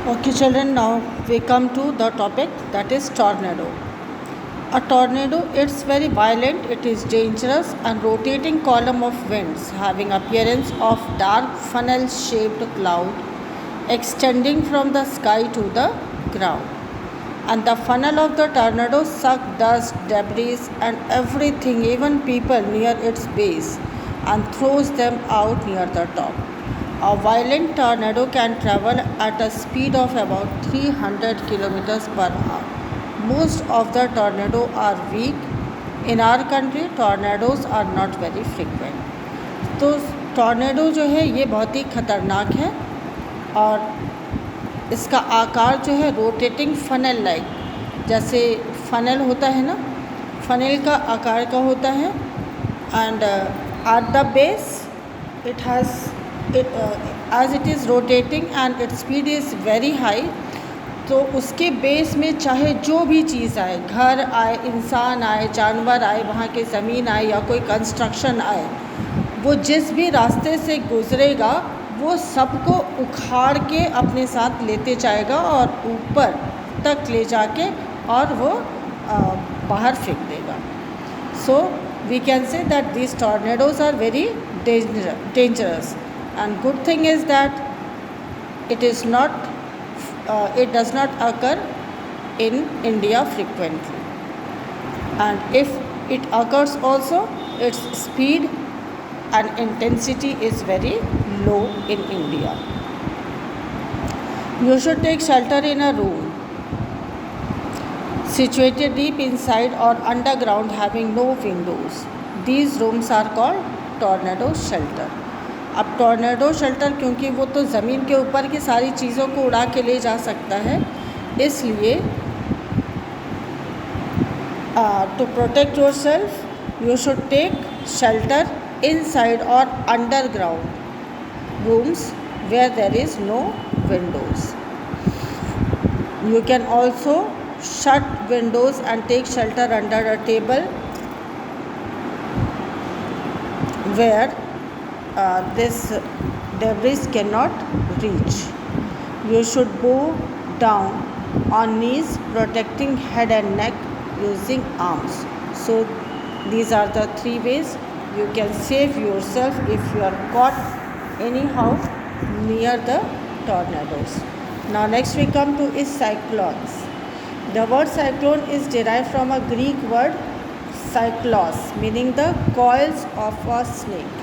Okay, children, now we come to the topic that is tornado. A tornado, it's very violent, it is dangerous and rotating column of winds having appearance of dark funnel-shaped cloud extending from the sky to the ground. And the funnel of the tornado suck dust, debris and everything, even people near its base, and throws them out near the top. A violent tornado can travel at a speed of about 300 kilometers per hour. Most of the tornadoes are weak. In our country, tornadoes are not very frequent. तो tornado जो है ये बहुत ही ख़तरनाक है और इसका आकार जो है रोटेटिंग फनल लाइक, जैसे फनल होता है ना, फनल का आकार का होता है. And at the base it has as it is rotating and its speed is very high, तो उसके बेस में चाहे जो भी चीज़ आए, घर आए, इंसान आए, जानवर आए, वहाँ की ज़मीन आए या कोई कंस्ट्रक्शन आए, वो जिस भी रास्ते से गुज़रेगा वो सबको उखाड़ के अपने साथ लेते जाएगा और ऊपर तक ले जाके और वो बाहर फेंक देगा. So we can say that these tornadoes are very dangerous. And good thing is that it does not occur in India frequently, and if it occurs also, its speed and intensity is very low in India. You should take shelter in a room situated deep inside or underground having no windows. These rooms are called tornado shelter. अब tornado shelter क्योंकि वो तो ज़मीन के ऊपर की सारी चीज़ों को उड़ा के ले जा सकता है, इसलिए to protect yourself you should take shelter inside और underground rooms where there is no windows. You can also shut windows and take shelter under a table where this debris cannot reach. You should bow down on knees, protecting head and neck using arms. So these are the three ways you can save yourself if you are caught anyhow near the tornadoes. Now next we come to is cyclones. The word cyclone is derived from a Greek word cyclos, meaning the coils of a snake.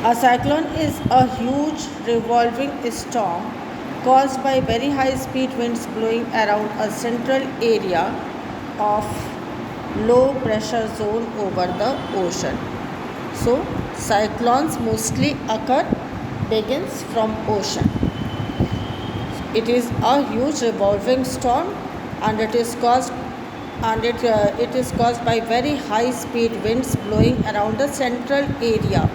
A cyclone is a huge revolving storm caused by very high speed winds blowing around a central area of low pressure zone over the ocean. So cyclones mostly begins from ocean. It is a huge revolving storm and it is caused by very high speed winds blowing around the central area.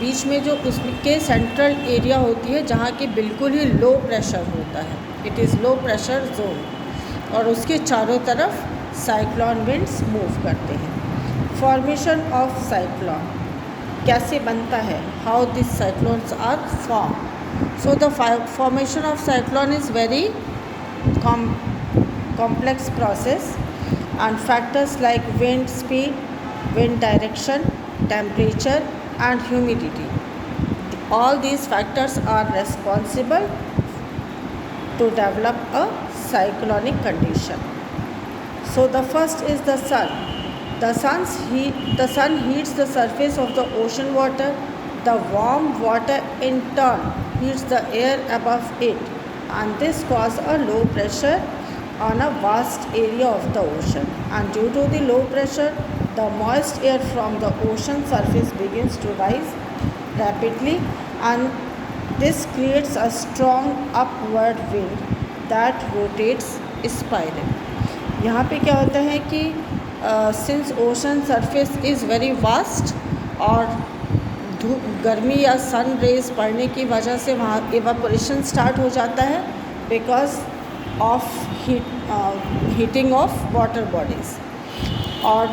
बीच में जो उसके central area होती है जहाँ की बिल्कुल ही low pressure होता है, it is low pressure zone, और उसके चारों तरफ साइक्लोन विंड्स मूव करते हैं. फॉर्मेशन ऑफ साइक्लोन कैसे बनता है, how this cyclones are form. So the formation of cyclone is very complex process, and factors like wind speed, wind direction, temperature and humidity, all these factors are responsible to develop a cyclonic condition. So the first is the sun. The sun heats the surface of the ocean water. The warm water in turn heats the air above it, and this causes a low pressure on a vast area of the ocean, and due to the low pressure the moist air from the ocean surface begins to rise rapidly, and this creates a strong upward wind that rotates spiral. यहाँ पे क्या होता है कि since ocean surface is very vast और गर्मी या sun rays पड़ने की वजह से वहाँ evaporation स्टार्ट हो जाता है because of heating of water bodies, और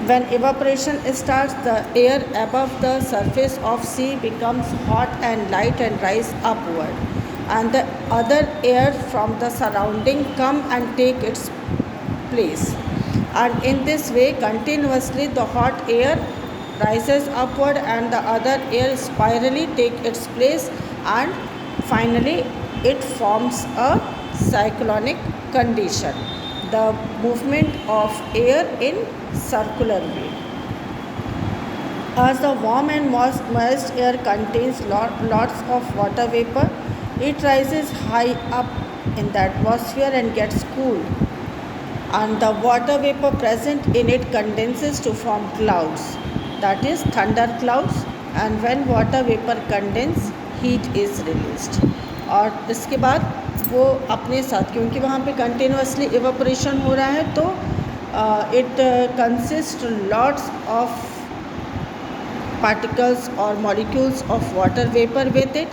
When evaporation starts, the air above the surface of sea becomes hot and light and rise upward, and the other air from the surrounding come and take its place. And in this way, continuously the hot air rises upward and the other air spirally take its place, and finally it forms a cyclonic condition, the movement of air in circular way. As the warm and moist air contains lots of water vapor, it rises high up in the atmosphere and gets cooled, and the water vapor present in it condenses to form clouds, that is thunder clouds. And when water vapor condenses, heat is released. और इसके बाद वो अपने साथ, क्योंकि वहाँ पे continuously evaporation हो रहा है, तो it consist lots of particles or molecules of water vapor with it,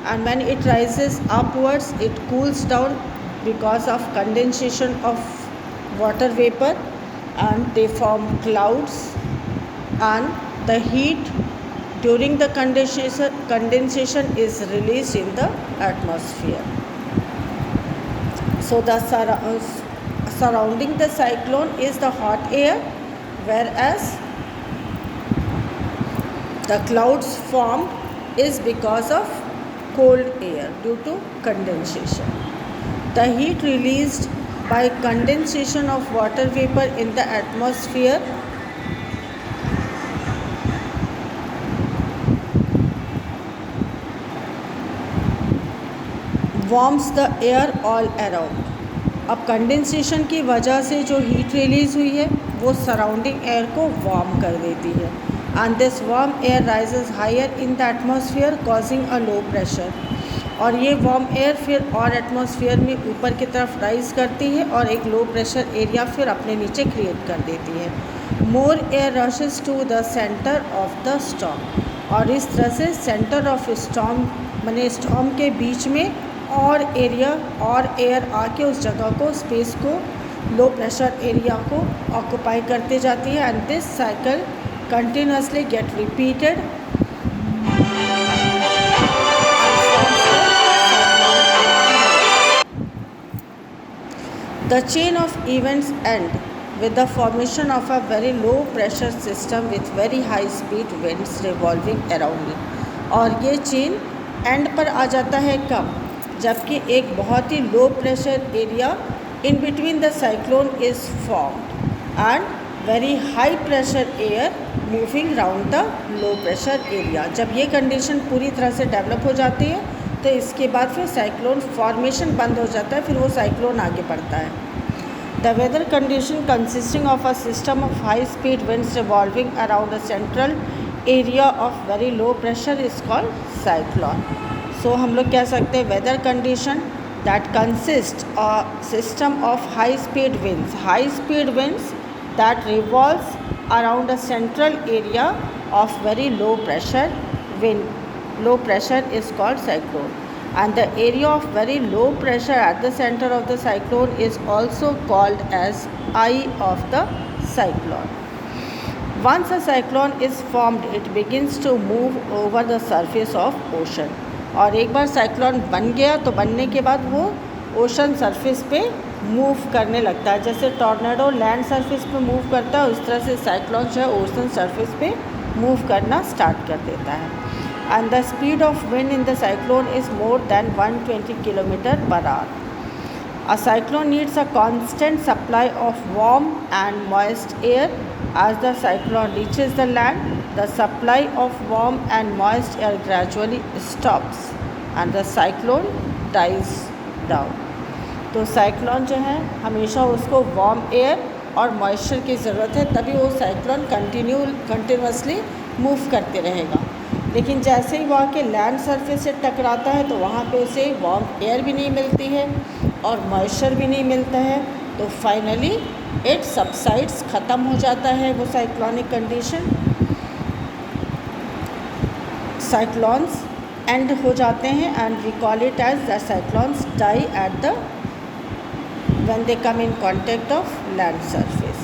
and when it rises upwards it cools down because of condensation of water vapor, and they form clouds, and the heat during the condensation is released in the atmosphere. So the surrounding the cyclone is the hot air, whereas the clouds formed is because of cold air due to condensation. The heat released by condensation of water vapor in the atmosphere warms the air all around. अब condensation की वजह से जो heat release हुई है वो surrounding air को warm कर देती है, and this warm air rises higher in the atmosphere causing a low pressure. और ये वार्म एयर फिर और एटमॉस्फेयर में ऊपर की तरफ राइज करती है और एक लो प्रेशर एरिया फिर अपने नीचे क्रिएट कर देती है. More air rushes to the centre of the storm, और इस तरह से सेंटर ऑफ स्टॉर्म माने स्टॉर्म के बीच में और एरिया और एयर आके उस जगह को, स्पेस को, लो प्रेशर एरिया को ऑक्यूपाई करते जाती है, and this cycle continuously get repeated. The chain of events end with the formation of a very low pressure system with very high speed winds revolving around it. और ये chain and पर आ जाता है कब? जबकि एक बहुत ही low pressure area in between the cyclone is formed and very high pressure air moving round the low pressure area. जब ये कंडीशन पूरी तरह से डेवलप हो जाती है तो इसके बाद फिर साइक्लोन फॉर्मेशन बंद हो जाता है, फिर वो साइक्लोन आगे बढ़ता है. The weather condition consisting of a system of high speed winds revolving around a central area of very low pressure is called cyclone. So हम लोग कह सकते हैं weather condition that consists a system of high speed winds that revolves around a central area of very low pressure wind. Low pressure is called cyclone, and the area of very low pressure at the center of the cyclone is also called as eye of the cyclone. Once a cyclone is formed, it begins to move over the surface of ocean. और एक बार cyclone बन गया तो बनने के बाद वो ocean surface पे मूव करने लगता है. जैसे टॉर्नेडो लैंड सरफेस पे मूव करता है, उस तरह से साइक्लोन जो है ओशन सरफेस पे मूव करना स्टार्ट कर देता है. And the speed of wind in the cyclone is more than 120 kilometre per hour. A cyclone needs a constant supply of warm and moist air. As the cyclone reaches the land, the supply of warm and moist air gradually stops and the cyclone dies down. तो cyclone जो है हमेशा उसको warm air और moisture की ज़रूरत है, तभी वो साइक्लोन कंटिन्यूसली मूव करते रहेगा. लेकिन जैसे ही वो आके लैंड सरफेस से टकराता है तो वहाँ पे उसे वार्म एयर भी नहीं मिलती है और मॉइस्चर भी नहीं मिलता है, तो फाइनली इट सबसाइड्स, ख़त्म हो जाता है वो साइक्लोनिक कंडीशन. साइक्लोन्स एंड हो जाते हैं and we call it as the cyclones die at the when they come in contact of land surface.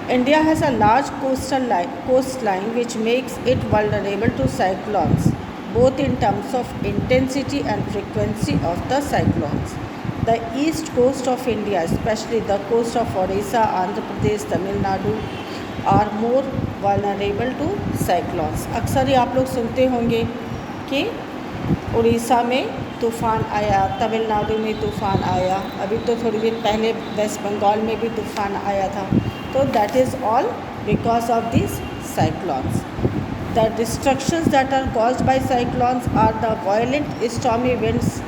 India has a large coastline which makes it vulnerable to cyclones, both in terms of intensity and frequency of the cyclones. The east coast of India, especially the coast of Odisha, Andhra Pradesh, Tamil Nadu, are more vulnerable to cyclones. अक्सर ही आप लोग सुनते होंगे कि उड़ीसा में तूफ़ान आया, तमिलनाडु में तूफ़ान आया, अभी तो थोड़ी दिन पहले वेस्ट बंगाल में भी तूफ़ान आया था. So that is all because of these cyclones. The destructions that are caused by cyclones are the violent stormy winds,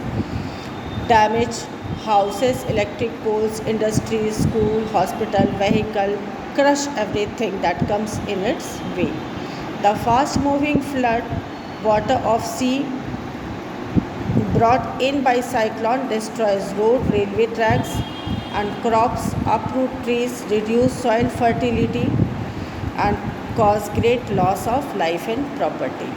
damage houses, electric poles, industries, school, hospital, vehicle, crush everything that comes in its way. The fast moving flood water of sea brought in by cyclone destroys road, railway tracks and crops, uproot trees, reduce soil fertility and cause great loss of life and property.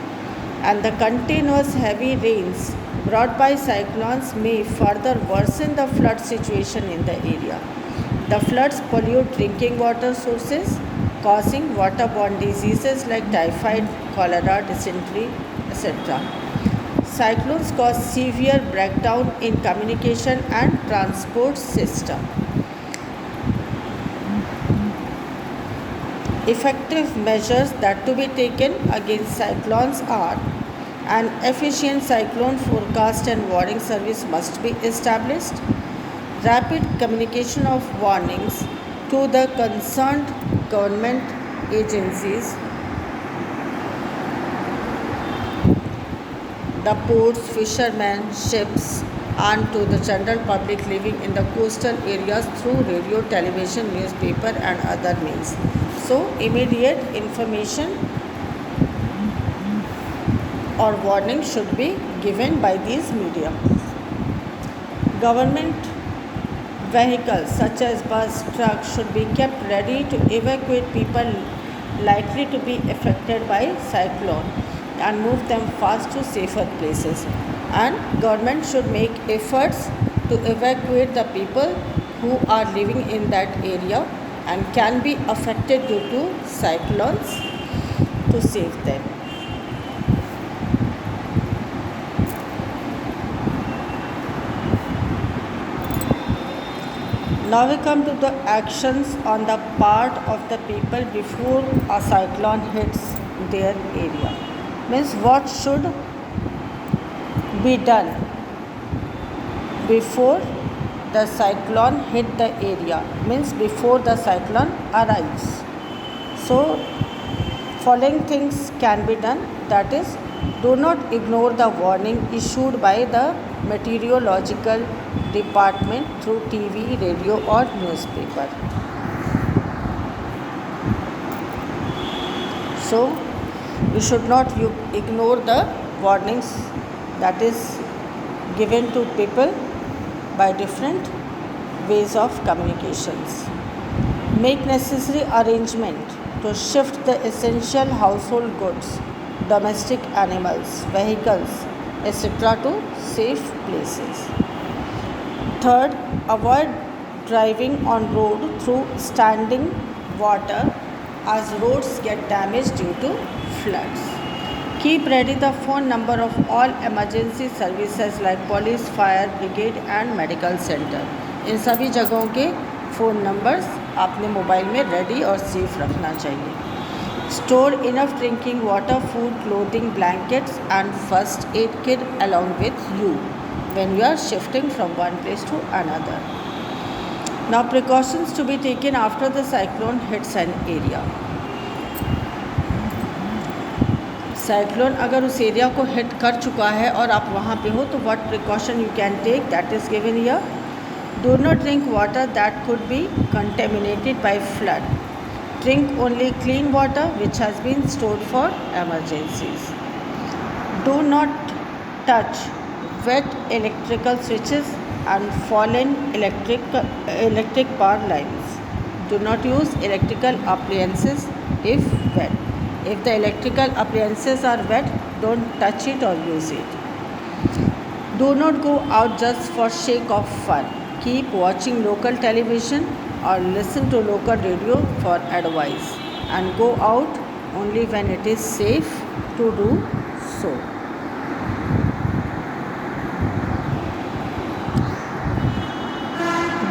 And the continuous heavy rains brought by cyclones may further worsen the flood situation in the area. The floods pollute drinking water sources, causing waterborne diseases like typhoid, cholera, dysentery, etc. Cyclones cause severe breakdown in communication and transport system. Effective measures that to be taken against cyclones are: an efficient cyclone forecast and warning service must be established. Rapid communication of warnings to the concerned government agencies, the ports, fishermen, ships, and to the general public living in the coastal areas through radio, television, newspaper, and other means. So, immediate information or warning should be given by these media. Government vehicles such as bus, trucks should be kept ready to evacuate people likely to be affected by cyclone and move them fast to safer places. And government should make efforts to evacuate the people who are living in that area and can be affected due to cyclones to save them. Now we come to the actions on the part of the people before a cyclone hits their area. Means what should be done before the cyclone hit the area, means before the cyclone arrives. So following things can be done, that is, do not ignore the warning issued by the meteorological department through TV, radio or newspaper. So you should not ignore the warnings that is given to people by different ways of communications. Make necessary arrangement to shift the essential household goods, domestic animals, vehicles, etc. to safe places. Third, avoid driving on road through standing water as roads get damaged due to floods. Keep ready the phone number of all emergency services like police, fire brigade and medical center. इन सभी जगहों के phone numbers आपने mobile में ready और safe रखना चाहिए. Store enough drinking water, food, clothing, blankets and first aid kit along with you when you are shifting from one place to another. Now precautions to be taken after the cyclone hits an area. Cyclone अगर उस area को hit कर चुका है और आप वहाँ पे हो तो what precaution you can take, that is given here. Do not drink water that could be contaminated by flood. Drink only clean water which has been stored for emergencies. Do not touch wet electrical switches and fallen electric power lines. Do not use electrical appliances if wet. If the electrical appliances are wet, don't touch it or use it. Do not go out just for sake of fun. Keep watching local television or listen to local radio for advice, and go out only when it is safe to do so.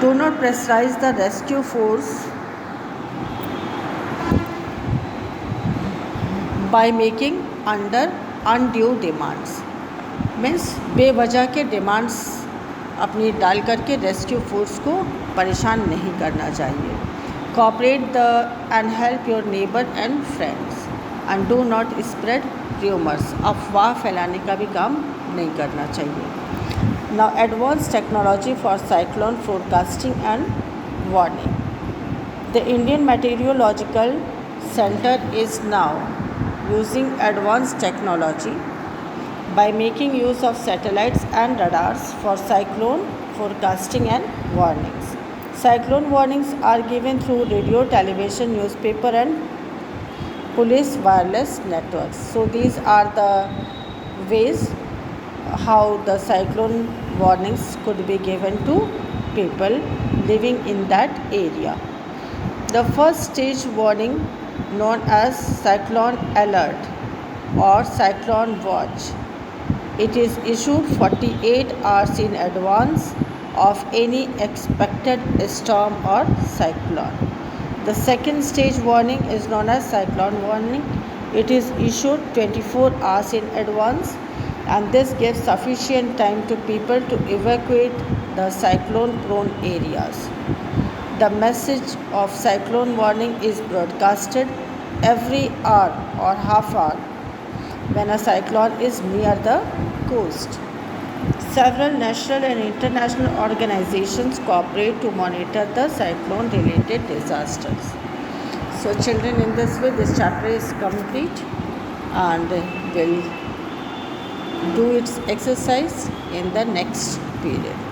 Do not pressurize the rescue force by making under undue demands. Means बेवजह के demands अपनी डाल करके rescue force को परेशान नहीं करना चाहिए. Cooperate the end help your neighbour and friends and do not spread rumours. अफवाह फैलाने का भी काम नहीं करना चाहिए. Now advance technology for cyclone forecasting and warning. The Indian meteorological centre is now using advanced technology by making use of satellites and radars for cyclone forecasting and warnings. Cyclone warnings are given through radio, television, newspaper and police wireless networks. So these are the ways how the cyclone warnings could be given to people living in that area. The first stage warning, known as cyclone alert or cyclone watch, it is issued 48 hours in advance of any expected storm or cyclone. The second stage warning is known as cyclone warning. It is issued 24 hours in advance, and this gives sufficient time to people to evacuate the cyclone prone areas. The message of cyclone warning is broadcasted every hour or half hour when a cyclone is near the coast. Several national and international organizations cooperate to monitor the cyclone related disasters. So children, in this way this chapter is complete, and will do its exercise in the next period.